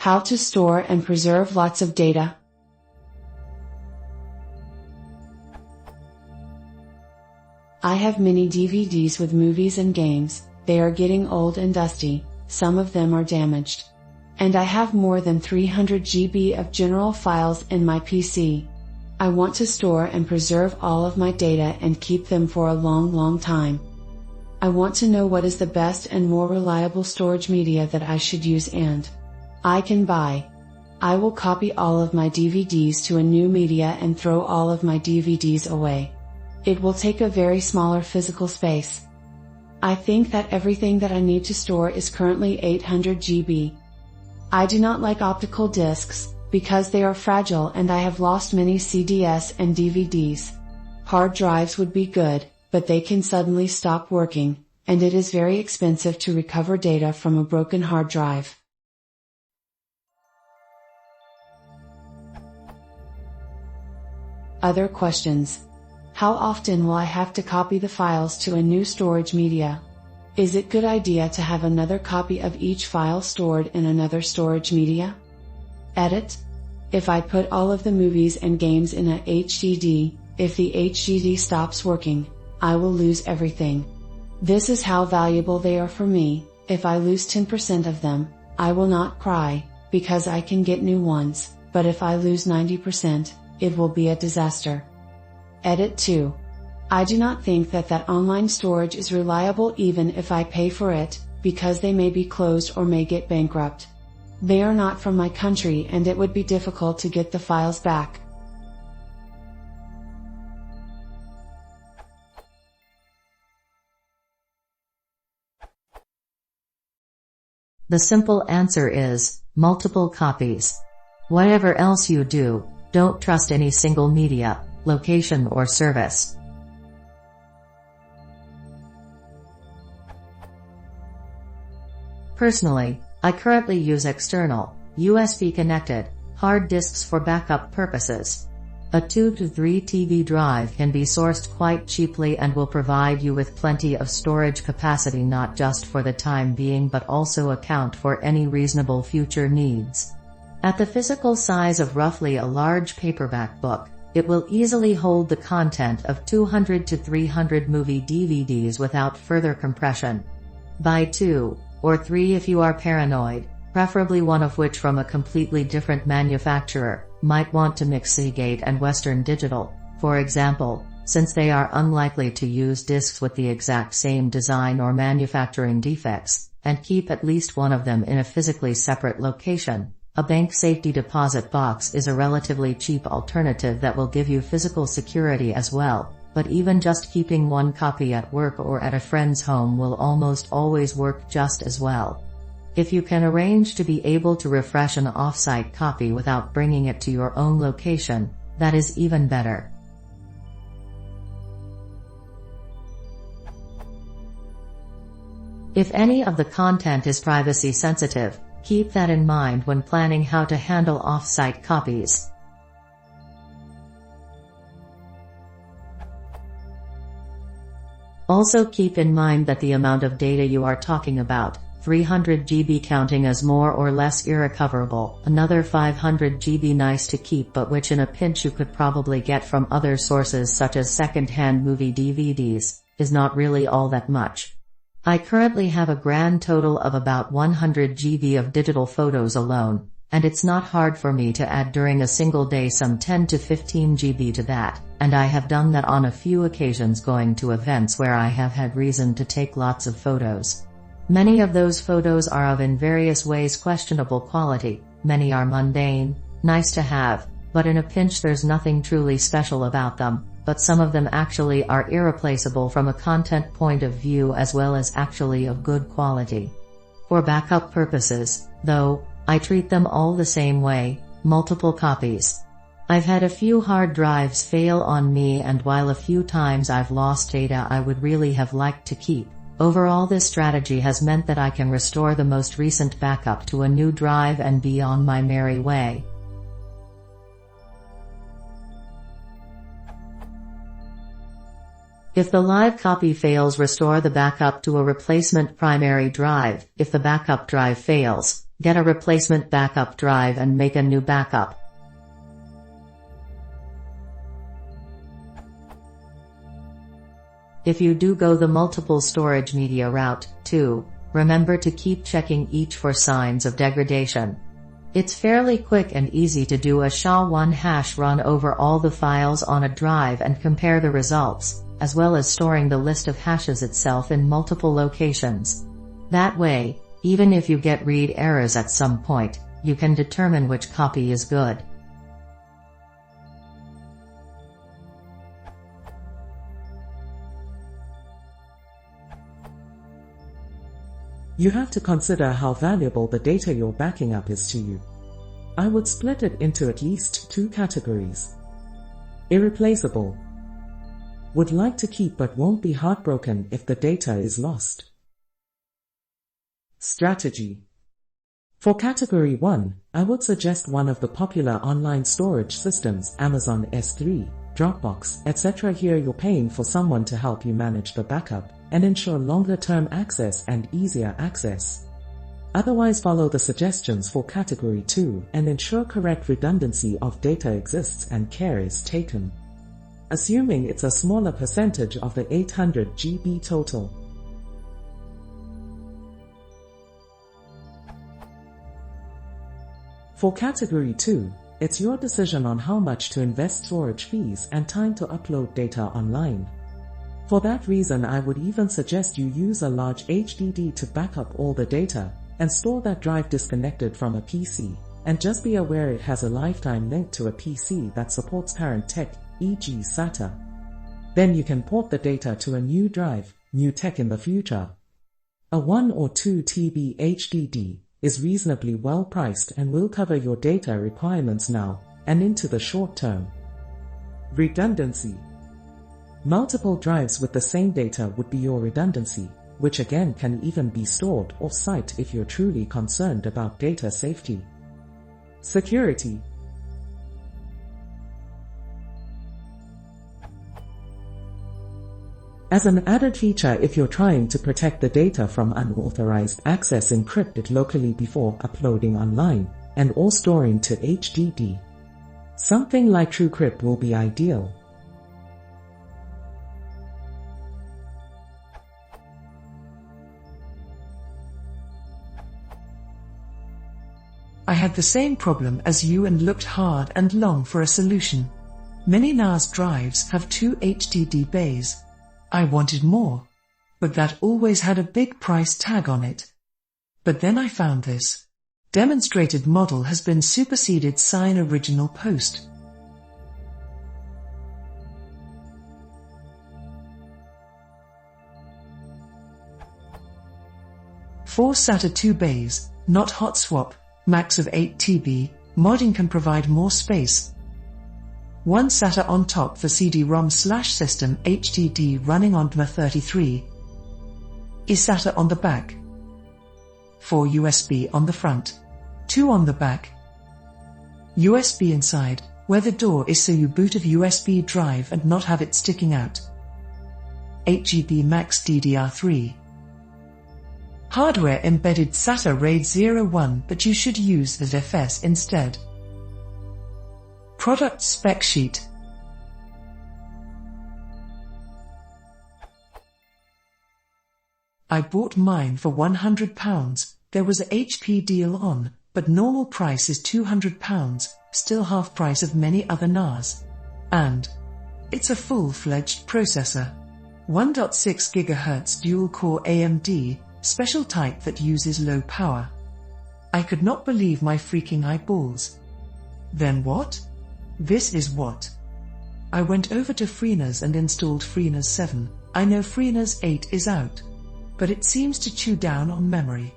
How to store and preserve lots of data. I have many DVDs with movies and games. They are getting old and dusty, some of them are damaged. And I have more than 300 GB of general files in my PC. I want to store and preserve all of my data and keep them for a long time. I want to know what is the best and more reliable storage media that I should use and I can buy. I will copy all of my DVDs to a new media and throw all of my DVDs away. It will take a very smaller physical space. I think that everything that I need to store is currently 800 GB. I do not like optical discs, because they are fragile and I have lost many CDs and DVDs. Hard drives would be good, but they can suddenly stop working, and it is very expensive to recover data from a broken hard drive. Other questions. How often will I have to copy the files to a new storage media? Is it good idea to have another copy of each file stored in another storage media? Edit. If I put all of the movies and games in a HDD, if the HDD stops working, I will lose everything. This is how valuable they are for me. If I lose 10% of them, I will not cry, because I can get new ones, but if I lose 90%, it will be a disaster. Edit 2. I do not think that online storage is reliable even if I pay for it, because they may be closed or may get bankrupt. They are not from my country and it would be difficult to get the files back. The simple answer is, multiple copies. Whatever else you do, don't trust any single media, location or service. Personally, I currently use external, USB-connected, hard disks for backup purposes. A 2 to 3 TB drive can be sourced quite cheaply and will provide you with plenty of storage capacity not just for the time being but also account for any reasonable future needs. At the physical size of roughly a large paperback book, it will easily hold the content of 200 to 300 movie DVDs without further compression. Buy 2 or 3 if you are paranoid, preferably one of which from a completely different manufacturer. Might want to mix Seagate and Western Digital, for example, since they are unlikely to use discs with the exact same design or manufacturing defects, and keep at least one of them in a physically separate location. A bank safety deposit box is a relatively cheap alternative that will give you physical security as well, but even just keeping one copy at work or at a friend's home will almost always work just as well. If you can arrange to be able to refresh an off-site copy without bringing it to your own location, that is even better. If any of the content is privacy sensitive, keep that in mind when planning how to handle off-site copies. Also keep in mind that the amount of data you are talking about, 300 GB counting as more or less irrecoverable, another 500 GB nice to keep but which in a pinch you could probably get from other sources such as second-hand movie DVDs, is not really all that much. I currently have a grand total of about 100 GB of digital photos alone, and it's not hard for me to add during a single day some 10 to 15 GB to that, and I have done that on a few occasions going to events where I have had reason to take lots of photos. Many of those photos are of in various ways questionable quality, many are mundane, nice to have, but in a pinch there's nothing truly special about them, but some of them actually are irreplaceable from a content point of view as well as actually of good quality. For backup purposes, though, I treat them all the same way, multiple copies. I've had a few hard drives fail on me and while a few times I've lost data I would really have liked to keep, overall this strategy has meant that I can restore the most recent backup to a new drive and be on my merry way. If the live copy fails, restore the backup to a replacement primary drive. If the backup drive fails, Get a replacement backup drive and make a new backup. If you do go the multiple storage media route, too, remember to keep checking each for signs of degradation. It's fairly quick and easy to do a SHA-1 hash run over all the files on a drive and compare the results, as well as storing the list of hashes itself in multiple locations. That way, even if you get read errors at some point, you can determine which copy is good. You have to consider how valuable the data you're backing up is to you. I would split it into at least 2 categories. Irreplaceable. Would like to keep but won't be heartbroken if the data is lost. Strategy. For category 1, I would suggest one of the popular online storage systems, Amazon S3, Dropbox, etc. Here you're paying for someone to help you manage the backup and ensure longer-term access and easier access. Otherwise, follow the suggestions for category 2 and ensure correct redundancy of data exists and care is taken. Assuming it's a smaller percentage of the 800 GB total. For category 2, it's your decision on how much to invest storage fees and time to upload data online. For that reason, I would even suggest you use a large HDD to back up all the data and store that drive disconnected from a PC, and just be aware it has a lifetime link to a PC that supports current tech, e.g. SATA. Then you can port the data to a new drive, new tech in the future. A 1 or 2 TB HDD is reasonably well priced and will cover your data requirements now and into the short term. Redundancy. Multiple drives with the same data would be your redundancy, which again can even be stored off-site if you're truly concerned about data safety. Security. As an added feature, if you're trying to protect the data from unauthorized access, encrypt it locally before uploading online and or storing to HDD. Something like TrueCrypt will be ideal. I had the same problem as you and looked hard and long for a solution. Many NAS drives have 2 HDD bays. I wanted more, but that always had a big price tag on it. But then I found this. Demonstrated model has been superseded. Sign original post. Four SATA 2 bays, not hot swap. Max of 8 TB, modding can provide more space. 1 SATA on top for CD-ROM/system HDD running on DMA33. eSATA on the back. 4 USB on the front. 2 on the back. USB inside, where the door is, so you boot of USB drive and not have it sticking out. 8 GB max DDR3. Hardware embedded SATA RAID 01, but you should use the ZFS instead. Product spec sheet. I bought mine for £100. There was a HP deal on, but normal price is £200, still half price of many other NAS. And it's a full-fledged processor. 1.6 GHz dual-core AMD, special type that uses low power. I could not believe my freaking eyeballs. Then what? This is what. I went over to FreeNAS and installed FreeNAS 7. I know FreeNAS 8 is out, but it seems to chew down on memory.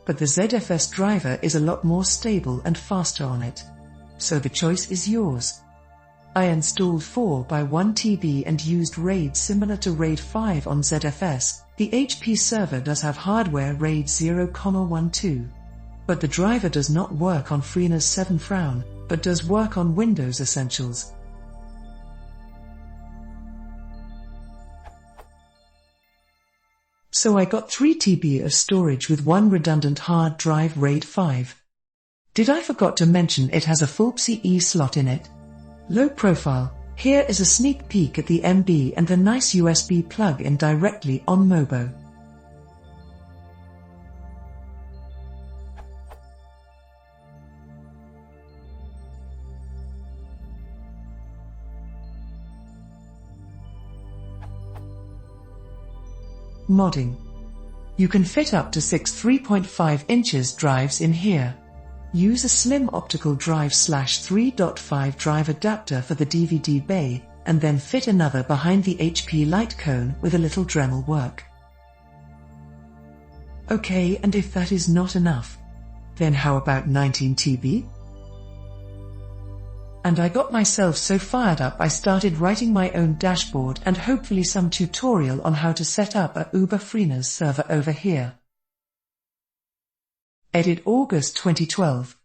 But the ZFS driver is a lot more stable and faster on it. So the choice is yours. I installed 4x1 TB and used RAID similar to RAID 5 on ZFS. The HP server does have hardware RAID 0,12. But the driver does not work on FreeNAS 7 Frown, but does work on Windows Essentials. So I got 3 TB of storage with one redundant hard drive RAID 5. Did I forgot to mention it has a full PCIe slot in it? Low profile, here is a sneak peek at the MB and the nice USB plug-in directly on Mobo. Modding. You can fit up to 6 3.5 inches drives in here. Use a slim optical drive / 3.5 drive adapter for the DVD bay, and then fit another behind the HP light cone with a little Dremel work. Okay, and if that is not enough, then how about 19 TB? And I got myself so fired up I started writing my own dashboard and hopefully some tutorial on how to set up a Uber FreeNAS server over here. Edit August 2012.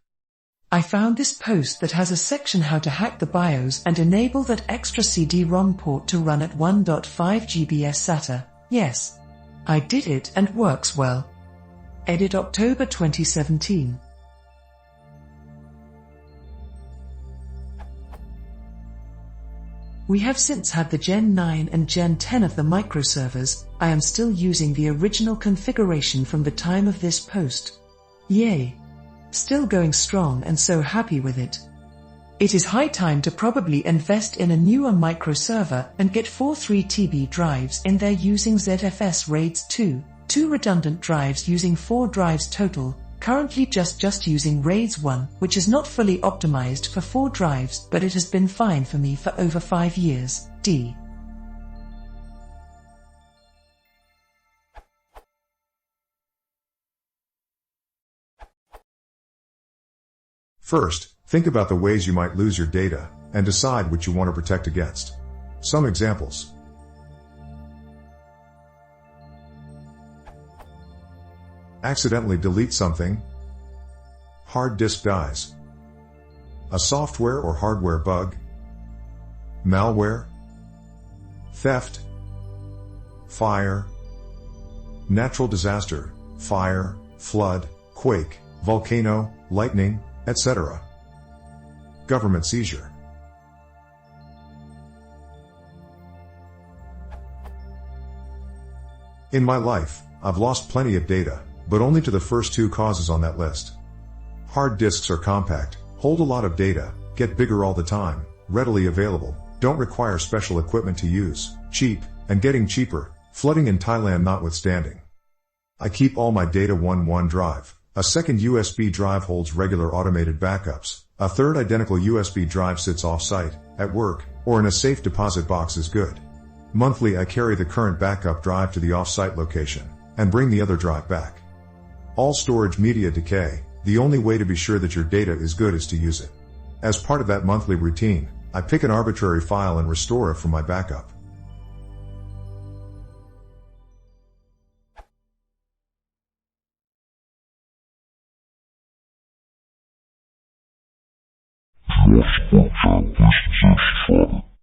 I found this post that has a section how to hack the BIOS and enable that extra CD-ROM port to run at 1.5 GB SATA. Yes, I did it and works well. Edit October 2017. We have since had the Gen 9 and Gen 10 of the microservers. I am still using the original configuration from the time of this post. Yay! Still going strong and so happy with it. It is high time to probably invest in a newer microserver and get 4 3 TB drives in there using ZFS RAIDs 2, 2 redundant drives using 4 drives total, currently just using RAIDs 1, which is not fully optimized for 4 drives, but it has been fine for me for over 5 years. D. First, think about the ways you might lose your data, and decide what you want to protect against. Some examples. Accidentally delete something. Hard disk dies. A software or hardware bug. Malware. Theft. Fire. Natural disaster, fire, flood, quake, volcano, lightning, etc. Government seizure. In my life, I've lost plenty of data, but only to the first 2 causes on that list. Hard disks are compact, hold a lot of data, get bigger all the time, readily available, don't require special equipment to use, cheap, and getting cheaper, flooding in Thailand notwithstanding. I keep all my data on one drive. A second USB drive holds regular automated backups. A third identical USB drive sits off-site, at work, or in a safe deposit box is good. Monthly I carry the current backup drive to the off-site location, and bring the other drive back. All storage media decay. The only way to be sure that your data is good is to use it. As part of that monthly routine, I pick an arbitrary file and restore it from my backup. Nosso podcast é